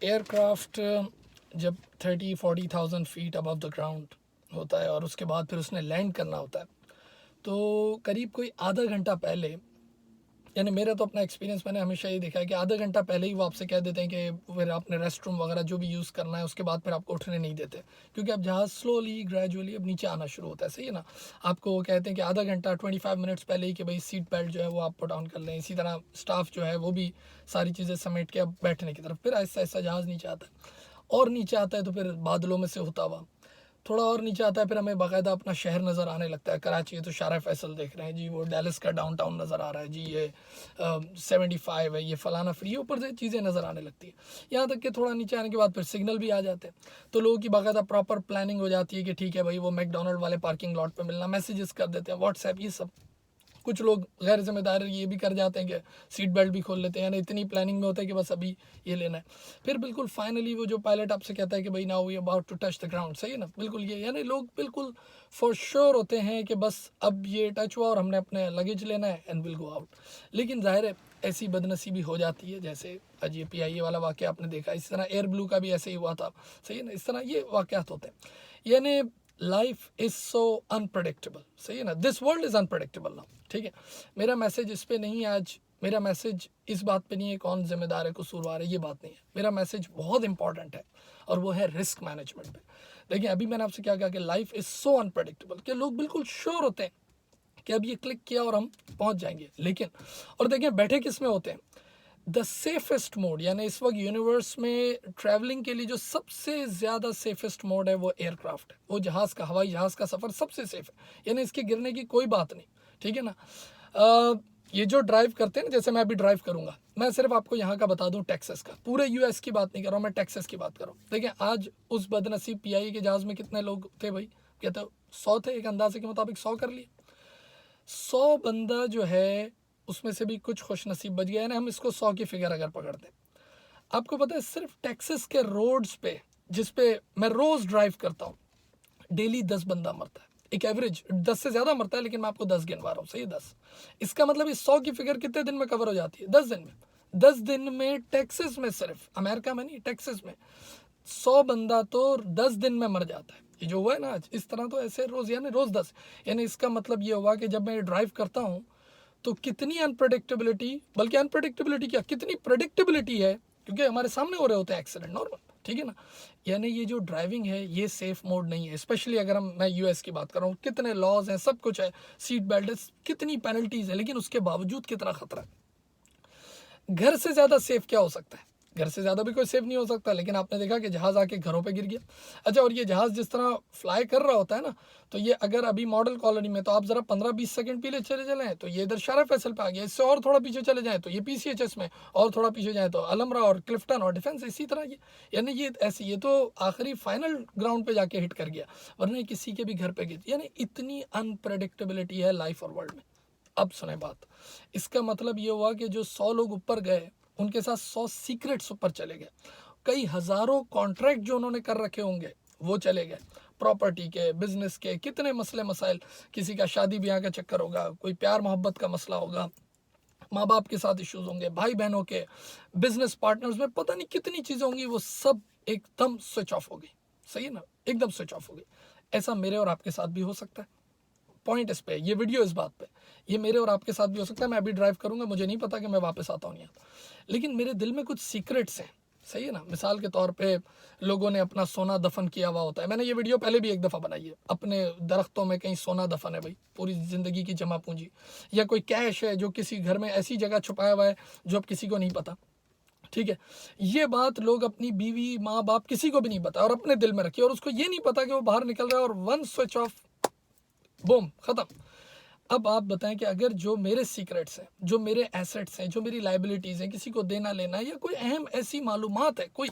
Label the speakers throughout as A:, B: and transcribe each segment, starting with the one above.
A: Aircraft जब 30-40,000 feet above the ground होता है और उसके बाद फिर उसने लैंड करना होता है, तो करीब कोई आधा घंटा पहले, यानी मेरा तो अपना एक्सपीरियंस, मैंने हमेशा ये देखा है कि आधा घंटा पहले ही वो आपसे कह देते हैं कि फिर आपने रेस्ट रूम वगैरह जो भी यूज़ करना है उसके बाद फिर आपको उठने नहीं देते, क्योंकि अब जहाज़ स्लोली ग्रेजुअली अब नीचे आना शुरू होता है। सही है ना। आपको वो कहते हैं कि आधा घंटा 25 मिनट्स पहले ही कि भाई सीट बेल्ट जो है वो आप पुट ऑन कर लें। इसी तरह स्टाफ जो है वो भी सारी चीज़ें समेट के अब बैठने की तरफ, फिर ऐसा ऐसा जहाज़ नीचे आता है और नीचे आता है तो फिर बादलों में से होता हुआ थोड़ा और नीचे आता है, फिर हमें बाकायदा अपना शहर नज़र आने लगता है। कराची है तो शारा फैसल देख रहे हैं जी, वो डेलिस का डाउनटाउन नज़र आ रहा है जी, ये 75 है, ये फलाना फ्री है, ऊपर से चीज़ें नज़र आने लगती है। यहाँ तक कि थोड़ा नीचे आने के बाद फिर सिग्नल भी आ जाते हैं, तो लोगों की बाकायदा प्रॉपर प्लानिंग हो जाती है कि ठीक है भाई वो मैकडोनल्ड वाले पार्किंग लॉट पर मिलना, मैसेजेस कर देते हैं व्हाट्सएप, ये सब। कुछ लोग गैर जिम्मेदार ये भी कर जाते हैं कि सीट बेल्ट भी खोल लेते हैं, यानी इतनी प्लानिंग में होता है कि बस अभी ये लेना है। फिर बिल्कुल फाइनली वो जो पायलट आपसे कहता है कि भाई now we about to touch the ground, सही है ना, बिल्कुल ये, यानी लोग बिल्कुल फॉर श्योर होते हैं कि बस अब ये टच हुआ और हमने अपने लगेज लेना है एंड विल गो आउट। लेकिन जाहिर है ऐसी बदनसीबी हो जाती है, जैसे आज ये PIA वाला वाक़या आपने देखा, इस तरह एयर ब्लू का भी ऐसे ही हुआ था। सही है ना, इस तरह ये वाक़यात होते हैं। यानी लाइफ इज़ सो अनप्रडिक्टेबल। सही है ना, this world is unpredictable now. ठीक है, मेरा मैसेज इस पे नहीं है आज, मेरा मैसेज इस बात पे नहीं है कौन जिम्मेदार है कसूरवार है, ये बात नहीं है। मेरा मैसेज बहुत इंपॉर्टेंट है और वो है रिस्क मैनेजमेंट पे। देखिए अभी मैंने आपसे क्या कहा कि लाइफ इज़ सो अनप्रडिक्टेबल कि लोग बिल्कुल श्योर होते हैं कि अब ये क्लिक किया और हम पहुंच जाएंगे, लेकिन और देखिए बैठे किस में होते हैं, द सेफेस्ट मोड, यानी इस वक्त यूनिवर्स में ट्रैवलिंग के लिए जो सबसे ज़्यादा सेफेस्ट मोड है वो एयरक्राफ्ट है। वो जहाज़ का, हवाई जहाज़ का सफ़र सबसे सेफ है, यानी इसके गिरने की कोई बात नहीं। ठीक है ना। ये जो ड्राइव करते हैं ना, जैसे मैं अभी ड्राइव करूंगा, मैं सिर्फ आपको यहाँ का बता दूं, टेक्सास का, पूरे US की बात नहीं कर रहा हूँ मैं, टेक्सास की बात कर रहा हूँ। देखिए आज उस बदनसीब PIA के जहाज़ में कितने लोग थे भाई, कहते 100 थे, एक अंदाजे के मुताबिक 100 कर लिए। 100 बंदा जो है उसमें से भी कुछ खुश नसीब बच गया है ना, हम इसको 100 की फिगर अगर पकड़ते हैं। आपको पता है सिर्फ टेक्सास के रोड्स पे, जिस पे मैं रोज़ ड्राइव करता हूँ, डेली 10 बंदा मरता है। एक एवरेज 10 से ज़्यादा मरता है, लेकिन मैं आपको 10 गिनवा रहा हूँ। सही, 10। इसका मतलब इस 100 की फिगर कितने दिन में कवर हो जाती है? 10 दिन में। 10 दिन में टेक्सास में, सिर्फ अमेरिका में नहीं, टेक्सास में 100 बंदा तो 10 दिन में मर जाता है। ये जो हुआ है ना आज, इस तरह तो ऐसे रोज़, यानी रोज़ 10, यानी इसका मतलब ये हुआ कि जब मैं ड्राइव करता हूँ तो कितनी अनप्रडिक्टेबिलिटी, बल्कि अनप्रडिक्टेबिलिटी क्या, कितनी प्रेडिक्टेबिलिटी है, क्योंकि हमारे सामने हो रहे होते हैं एक्सीडेंट, नॉर्मल। ठीक है ना। यानी ये जो ड्राइविंग है ये सेफ मोड नहीं है, स्पेशली अगर मैं US की बात कर रहा हूँ। कितने लॉज हैं, सब कुछ है, सीट बेल्ट है, कितनी पेनल्टीज है, लेकिन उसके बावजूद कितना खतरा है। घर से ज़्यादा सेफ क्या हो सकता है? घर से ज़्यादा भी कोई सेफ नहीं हो सकता, लेकिन आपने देखा कि जहाज़ आके घरों पे गिर गया। अच्छा, और ये जहाज़ जिस तरह फ्लाई कर रहा होता है ना, तो ये अगर अभी मॉडल कॉलोनी में, तो आप ज़रा 15-20 सेकंड पीछे चले चलें तो ये इधर शारा फैसल पे आ गया, इससे और थोड़ा पीछे चले जाएँ तो ये PCHS में, और थोड़ा पीछे जाएँ तो अलमरा और क्लिफ्टन और डिफेंस, इसी तरह ये, यानी ये ऐसे, ये तो आखिरी फाइनल ग्राउंड पे जाके हिट कर गया, वरना किसी के भी घर पे गिर। यानी इतनी अनप्रेडिक्टेबिलिटी है लाइफ और वर्ल्ड में। अब सुने बात, इसका मतलब ये हुआ कि जो 100 लोग ऊपर गए उनके साथ 100 सीक्रेट्स ऊपर चले गए, कई हज़ारों कॉन्ट्रैक्ट जो उन्होंने कर रखे होंगे वो चले गए, प्रॉपर्टी के, बिजनेस के, कितने मसले मसाइल, किसी का शादी ब्याह का चक्कर होगा, कोई प्यार मोहब्बत का मसला होगा, माँ बाप के साथ इश्यूज होंगे, भाई बहनों के, बिजनेस पार्टनर्स में, पता नहीं कितनी चीज़ें होंगी, वो सब एकदम स्विच ऑफ हो गई। सही है ना, एकदम स्विच ऑफ हो गई। ऐसा मेरे और आपके साथ भी हो सकता है। पॉइंट इस पे, ये वीडियो इस बात पे, ये मेरे और आपके साथ भी हो सकता है। मैं अभी ड्राइव करूंगा, मुझे नहीं पता कि मैं वापस आता हूँ नहीं आता, लेकिन मेरे दिल में कुछ सीक्रेट्स हैं। सही है ना। मिसाल के तौर पे लोगों ने अपना सोना दफन किया हुआ होता है, मैंने ये वीडियो पहले भी एक दफ़ा बनाई है, अपने दरख्तों में कहीं सोना दफन है भाई, पूरी ज़िंदगी की जमा पूंजी, या कोई कैश है जो किसी घर में ऐसी जगह छुपाया हुआ है जो अब किसी को नहीं पता। ठीक है, ये बात लोग अपनी बीवी, माँ बाप, किसी को भी नहीं पता, और अपने दिल में रखी, और उसको ये नहीं पता कि वो बाहर निकल रहा है और वन स्विच ऑफ, बूम, खत्म। अब आप बताएं कि अगर जो मेरे सीक्रेट्स हैं, जो मेरे एसेट्स हैं, जो मेरी लाइबिलिटीज़ हैं, किसी को देना लेना, या कोई अहम ऐसी मालूमात है कोई,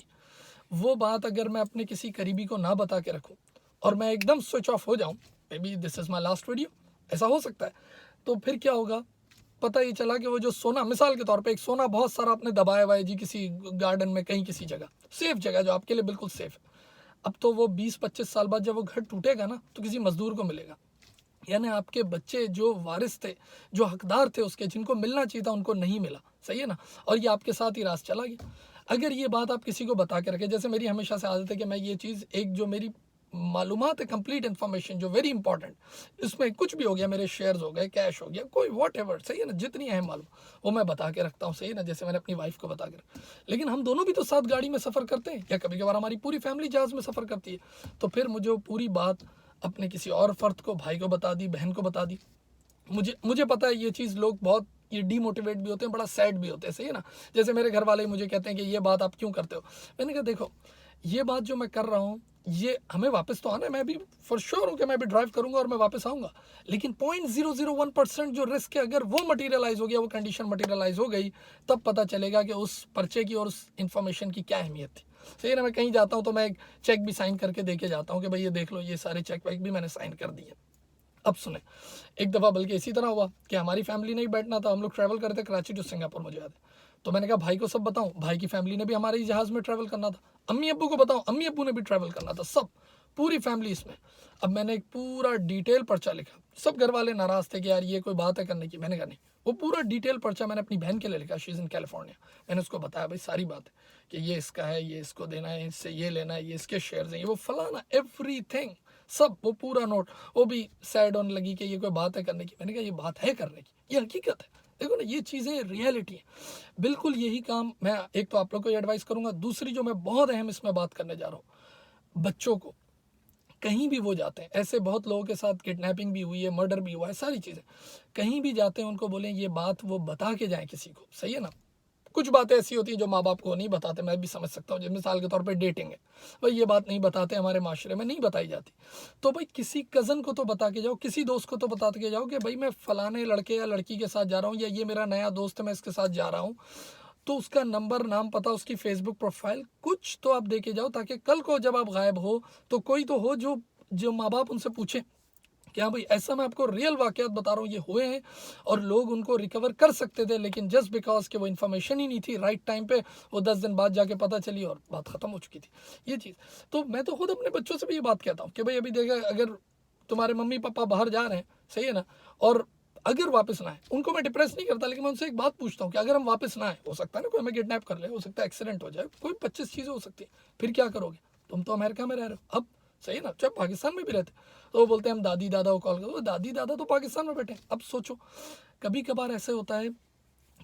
A: वो बात अगर मैं अपने किसी करीबी को ना बता के रखूं और मैं एकदम स्विच ऑफ हो जाऊं, may be this is my last video, ऐसा हो सकता है, तो फिर क्या होगा? पता ये चला कि वो जो सोना, मिसाल के तौर पे एक सोना बहुत सारा आपने दबाया हुआ है जी, किसी गार्डन में, कहीं किसी जगह, सेफ जगह जो आपके लिए बिल्कुल सेफ है, अब तो वो 20-25 साल बाद जब वो घर टूटेगा ना, तो किसी मजदूर को मिलेगा, यानी आपके बच्चे जो वारिस थे, जो हकदार थे उसके, जिनको मिलना चाहिए था, उनको नहीं मिला। सही है ना, और ये आपके साथ ही रास चला गया। अगर ये बात आप किसी को बता के रखें, जैसे मेरी हमेशा से आदत है कि मैं ये चीज़, एक जो मेरी मालूमात है, कंप्लीट इन्फॉर्मेशन जो वेरी इंपॉर्टेंट, इसमें कुछ भी हो गया, मेरे शेयर्स हो गए, कैश हो गया, कोई वॉट एवर, सही है ना, जितनी है मालूम वो मैं बता के रखता हूँ, सही है ना, जैसे मैंने अपनी वाइफ को बता के रखा। लेकिन हम दोनों भी तो साथ गाड़ी में सफ़र करते हैं, या कभी कभार हमारी पूरी फैमिली जहाज़ में सफ़र करती है, तो फिर मुझे वो पूरी बात अपने किसी और फ़र्द को, भाई को बता दी, बहन को बता दी। मुझे पता है ये चीज़ लोग बहुत ये डीमोटिवेट भी होते हैं, बड़ा सैड भी होते हैं, सही है ना। जैसे मेरे घर वाले मुझे कहते हैं कि ये बात आप क्यों करते हो। मैंने कहा देखो, ये बात जो मैं कर रहा हूँ, ये हमें वापस तो आना है, मैं भी फॉर श्योर हूँ कि मैं भी ड्राइव करूँगा और मैं वापस आऊँगा, लेकिन 0.001% जो रिस्क है, अगर वो मटीरियलाइज़ हो गया, वो कंडीशन मटीरियलाइज़ हो गई, तब पता चलेगा कि उस पर्चे की और उस इन्फॉर्मेशन की क्या अहमियत थी, सही है ना। मैं कहीं जाता हूँ तो मैं एक चेक भी साइन करके दे के जाता हूँ कि भाई ये देख लो, ये सारे चेक वैक भी मैंने साइन कर दिए। अब सुने, एक दफ़ा बल्कि इसी तरह हुआ कि हमारी फैमिली नहीं बैठना था, हम लोग ट्रैवल कर रहे थे कराची टू सिंगापुर, मुझे याद है। तो मैंने कहा भाई को सब बताऊं, भाई की फैमिली ने भी हमारे ही जहाज़ में ट्रैवल करना था। अम्मी अब्बू को बताऊं, अम्मी अब्बू ने भी ट्रैवल करना था, सब पूरी फैमिली इसमें। अब मैंने एक पूरा डिटेल पर्चा लिखा, सब घर वाले नाराज़ थे कि यार ये कोई बात है करने की। मैंने कहा नहीं, वो पूरा डिटेल पर्चा मैंने अपनी बहन के लिए लिखा, शी इज़ इन कैलिफोर्निया। मैंने उसको बताया भाई सारी बात है कि ये इसका है, ये इसको देना है, इससे ये लेना है, ये इसके शेयर्स हैं, ये वो फलाना, एवरीथिंग, सब वो पूरा नोट। वो भी सैड होने लगी कि ये कोई बात है करने की। मैंने कहा ये बात है करने की, ये हकीकत है, देखो ना, ये चीज़ें रियलिटी है। बिल्कुल यही काम मैं एक तो आप लोग को एडवाइस करूंगा, दूसरी जो मैं बहुत अहम इसमें बात करने जा रहा हूँ, बच्चों को कहीं भी वो जाते हैं, ऐसे बहुत लोगों के साथ किडनैपिंग भी हुई है, मर्डर भी हुआ है, सारी चीज़ें, कहीं भी जाते हैं उनको बोलें ये बात वो बता के जाएं किसी को, सही है ना। कुछ बातें ऐसी होती हैं जो माँ बाप को नहीं बताते, मैं भी समझ सकता हूँ। जब मिसाल के तौर पे डेटिंग है, भाई ये बात नहीं बताते, हमारे माशरे में नहीं बताई जाती, तो भाई किसी कज़न को तो बता के जाओ, किसी दोस्त को तो बता के जाओ कि भाई मैं फ़लाने लड़के या लड़की के साथ जा रहा हूँ, या ये मेरा नया दोस्त है, मैं इसके साथ जा रहा हूँ। तो उसका नंबर, नाम, पता, उसकी फेसबुक प्रोफाइल, कुछ तो आप दे के जाओ, ताकि कल को जब आप गायब हो तो कोई तो हो जो जो माँ बाप उनसे पूछे कि हाँ भाई ऐसा, मैं आपको रियल वाक़यात बता रहा हूँ, ये हुए हैं, और लोग उनको रिकवर कर सकते थे, लेकिन जस्ट बिकॉज कि वो इन्फॉर्मेशन ही नहीं थी राइट टाइम पे, वो 10 दिन बाद जाके पता चली और बात ख़त्म हो चुकी थी, ये चीज़। तो मैं तो खुद अपने बच्चों से भी ये बात कहता हूँ कि भाई अभी देखा, अगर तुम्हारे मम्मी पापा बाहर जा रहे हैं, सही है ना, और अगर वापस ना आए, उनको मैं डिप्रेस नहीं करता, लेकिन मैं उनसे एक बात पूछता हूँ कि अगर हम वापस ना आए, हो सकता है ना कोई हमें किडनैप कर ले, हो सकता है एक्सीडेंट हो जाए, कोई 25 चीज़ें हो सकती है, फिर क्या करोगे? तुम तो अमेरिका में रह रहे हो अब, सही है ना, चाहे पाकिस्तान में भी रहते। तो वो बोलते हैं हम दादी दादा को कॉल करो, दादी दादा तो पाकिस्तान में बैठे। अब सोचो, कभी कभार ऐसे होता है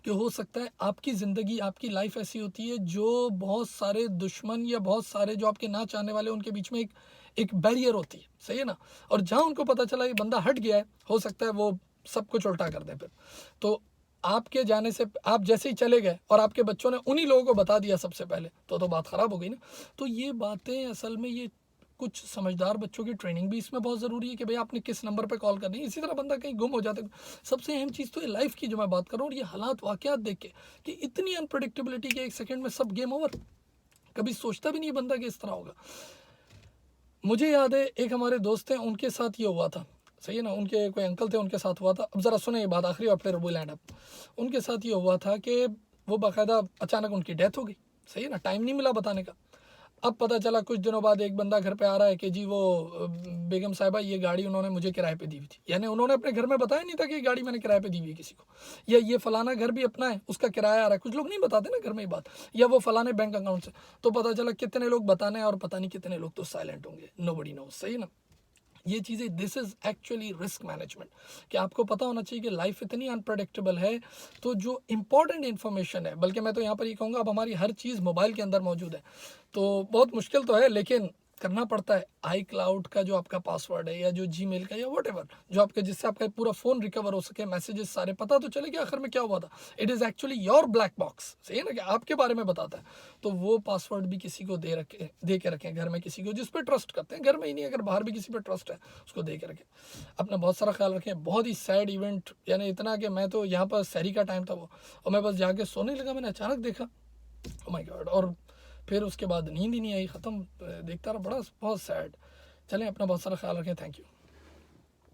A: कि हो सकता है आपकी ज़िंदगी, आपकी लाइफ ऐसी होती है जो बहुत सारे दुश्मन या बहुत सारे जो आपके ना चाहने वाले, उनके बीच में एक एक बैरियर होती है, सही है ना। और जहाँ उनको पता चला ये बंदा हट गया है, हो सकता है वो सब कुछ उल्टा कर दें फिर। तो आपके जाने से, आप जैसे ही चले गए और आपके बच्चों ने उन्हीं लोगों को बता दिया सबसे पहले, तो बात ख़राब हो गई ना। तो ये बातें असल में, ये कुछ समझदार बच्चों की ट्रेनिंग भी इसमें बहुत ज़रूरी है कि भाई आपने किस नंबर पे कॉल करनी है। इसी तरह बंदा कहीं गुम हो जाता है। सबसे अहम चीज़ तो ये लाइफ की जो मैं बात कर रहा हूँ, और ये हालात वाक़यात देख के कि इतनी अनप्रडिक्टेबिलिटी के, एक सेकंड में सब गेम ओवर, कभी सोचता भी नहीं बंदा कि इस तरह होगा। मुझे याद है एक हमारे दोस्त हैं, उनके साथ ये हुआ था, सही है ना, उनके कोई अंकल थे, उनके साथ हुआ था। अब ज़रा सुने ये बात आखिरी, और फिर वो लैंड अप। उनके साथ ये हुआ था कि वो बाकायदा अचानक उनकी डेथ हो गई, सही है ना, टाइम नहीं मिला बताने का। अब पता चला कुछ दिनों बाद एक बंदा घर पे आ रहा है कि जी वो बेगम साहिबा, ये गाड़ी उन्होंने मुझे किराए पे दी हुई थी। यानी उन्होंने अपने घर में बताया नहीं था कि ये गाड़ी मैंने किराए पे दी हुई है किसी को, या ये फलाना घर भी अपना है, उसका किराया आ रहा है। कुछ लोग नहीं बताते ना घर में ये बात, या वो फलाने बैंक अकाउंट से। तो पता चला कितने लोग बताने, और पता नहीं कितने लोग तो साइलेंट होंगे, नोबडी नोस, सही ना। ये चीज़ें, this is actually risk management, कि आपको पता होना चाहिए कि लाइफ इतनी अनप्रडिक्टेबल है। तो जो इंपॉर्टेंट इन्फॉर्मेशन है, बल्कि मैं तो यहाँ पर ये कहूँगा, अब हमारी हर चीज़ मोबाइल के अंदर मौजूद है, तो बहुत मुश्किल तो है, लेकिन करना पड़ता है। आई क्लाउड का जो आपका पासवर्ड है, या जो जीमेल का, या व्हाटएवर, जो आपका, जिससे आपका पूरा फ़ोन रिकवर हो सके, मैसेजेस सारे पता तो चले कि आखिर में क्या हुआ था। It is actually your black box, सही है ना, कि आपके बारे में बताता है। तो वो पासवर्ड भी किसी को दे के रखें घर में, किसी को जिस पर ट्रस्ट करते हैं, घर में ही नहीं, अगर बाहर भी किसी पर ट्रस्ट है उसको दे के रखें। अपना बहुत सारा ख्याल रखें। बहुत ही सैड इवेंट, यानी इतना कि मैं तो यहाँ पर सहरी का टाइम था वो, और मैं बस जाके सोने लगा, मैंने अचानक देखा, ओह माय गॉड, और फिर उसके बाद नींद ही नहीं आई, ख़त्म। देखता रहा, बड़ा बहुत सैड। चलें, अपना बहुत सारा ख्याल रखें। Thank you.